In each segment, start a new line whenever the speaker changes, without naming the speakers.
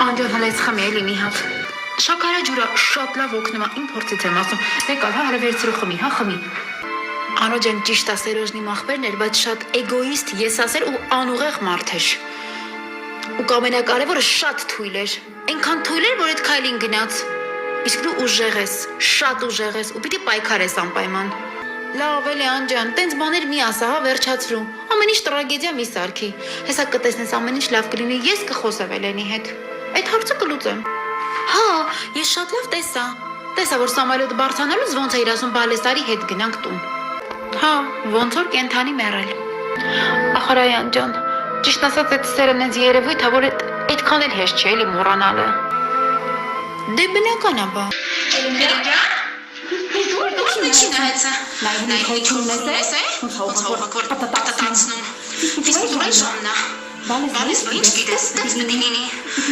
Անջան հալեց խմի էլի մի հատ։ Շաքարը ջուրը շատ լավ օգնում է, իմ փորձից եմ ասում։ Եկալ հա վերցրու խմի, հա խմի։ Անոջ եմ ճիշտ է Սերոժնի մախբերն էր, բայց շատ էգոիստ, եսասեր ու անուղեղ մարդ էր։ Ու ամենակարևորը շատ թույլ էր։ Այնքան թույլ էր, որ այդ քայլին գնաց։ Իսկ դու ուժեղ ես, շատ ուժեղ ես ու պիտի պայքարես անպայման։ Լավ էլի Անջան, տենց բաներ մի ասա, հա վերջացրու։ Ամեն ինչ տրագեդիա մի սարքի։ Հեսա կտեսնես ամեն ինչ լավ կլինի, ես կխոսեմ Էլենի հետ։ Այդ հարցը կլուծեմ։ Հա, ես շատ լավ տեսա, որ Սամվելը բարձրանալուց ոնց է իր ասում բալեսարի հետ գնանք տուն։ Հա, ոնց որ կենթանի մեռել։ Ախարայան ջան, ճիշտ ասած այդ սերը նենց երևույթ է, որ այդքան էլ հեշտ չէ էլի մոռանալը։ Դե բնական է բա։ Ինչին է հեցը։ Նայհին ունես է, ոնց հողակոր պատատացնում։ Իսկ դու ինչ ժամնա։ Բալես ինչ գիտես, դες պիտի լինի։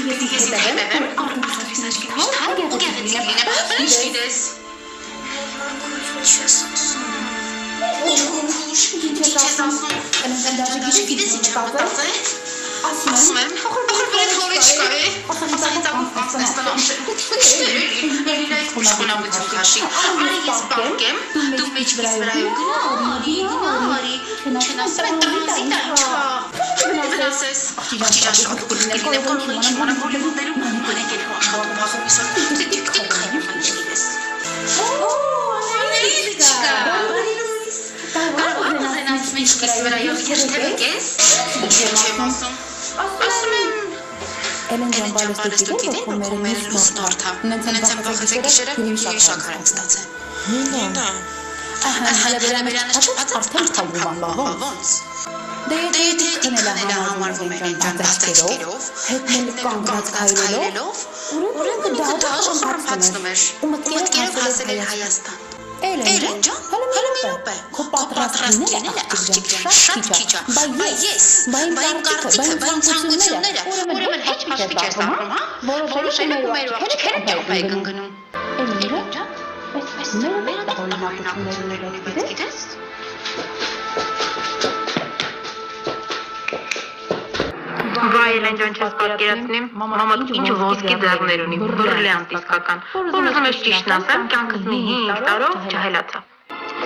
Պիտի ես հետևեմ, արդեն աչքի մեջ թա, ու գեղեցիկ լինեմ, ինչ գիտես։ Չես ասում։ Ինչ ես ասում։ Դաժե գիտես ինչ կապտացե։ Ասում եմ, ախր բերեք հորի չկա է։ Ասանից ակումբ ես տանաշը։ Էլի խոնավություն քաշի։ Արի ես բանկեմ, դու մեջքիս վրայով գնարի, չնասեմ տրազի տանչա։ Վնասես, աղջի աշխատուկ կլինեմ կարող ինչ մանակ հոլիվուդներում գնեք էլ աշխատում բախում իսոր տիկ-տիկ խայնես։ Անելիք չկա։ Կարող ուզենաս մեջքիս վրայով երթևեք ես։ Ինչ եմ ասում։ Ասում եմ
Էլեն ջան բալես դու գիտես որ քոմերը լուսնորդ է։
Նենց եմ փոխեցել գիշերը քիմի շաքար եմ ստացել։
Նինա։ Ահա հալաբերանից չփած արդեն թալուվան բաղ ոնց։ Դե քնելա համարվում են ջանդացքերով, հետնել կանգնած քայլելով, ուրեմն դա շփոթացնում էր։ Ու մտքերով հասել էր Հայաստան։ Էլեն ջան, հələ մի րոպե։ Քո պատրաստ լինելը աղջիկ ջան, շատ քիչ է։ Բայց իմ կարծիքը, բայց ցանկությունները, ուրեմն հեչ հաշվի չես առնում, հա։ Որոշելով ու մեր աղջիկները ճոպ է կանգնում։ Էլեն ջան, այս մեր տարօրինակությունները գիտես։ Վայ Էլեն ջան, չես պատկերացնեմ, մաման ինչ ոսկի ձեռներ ունի, բրիլյանտ իսկական։ Որ ուզում ես ճիշտն ասեմ, կյանքս մի 5 տարով չհելացա։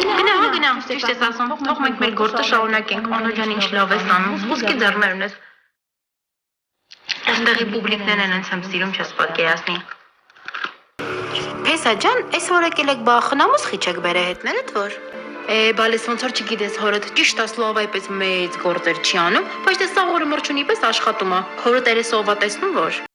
Գնա, ճիշտ ես ասում, թող մենք մեր գործը շարունակենք, Անո ջան ինչ լավ ես անում, ոսկի ձեռներ ունես։ Այստեղի պուբլիկներն են ինձ սիրում, չես պատկերացնի։ Փեսա ջան, այսօր եկել եք բա խնամուս խիչեք բերե հետներդ որ։ Բալես ոնց որ չգիտես հորդ ճիշտ ասլով այպես մեծ գործեր չի անում, բայց դե սաղորը մրջունի պես աշխատում է։ Հորդ երեսովա տեսնում որ։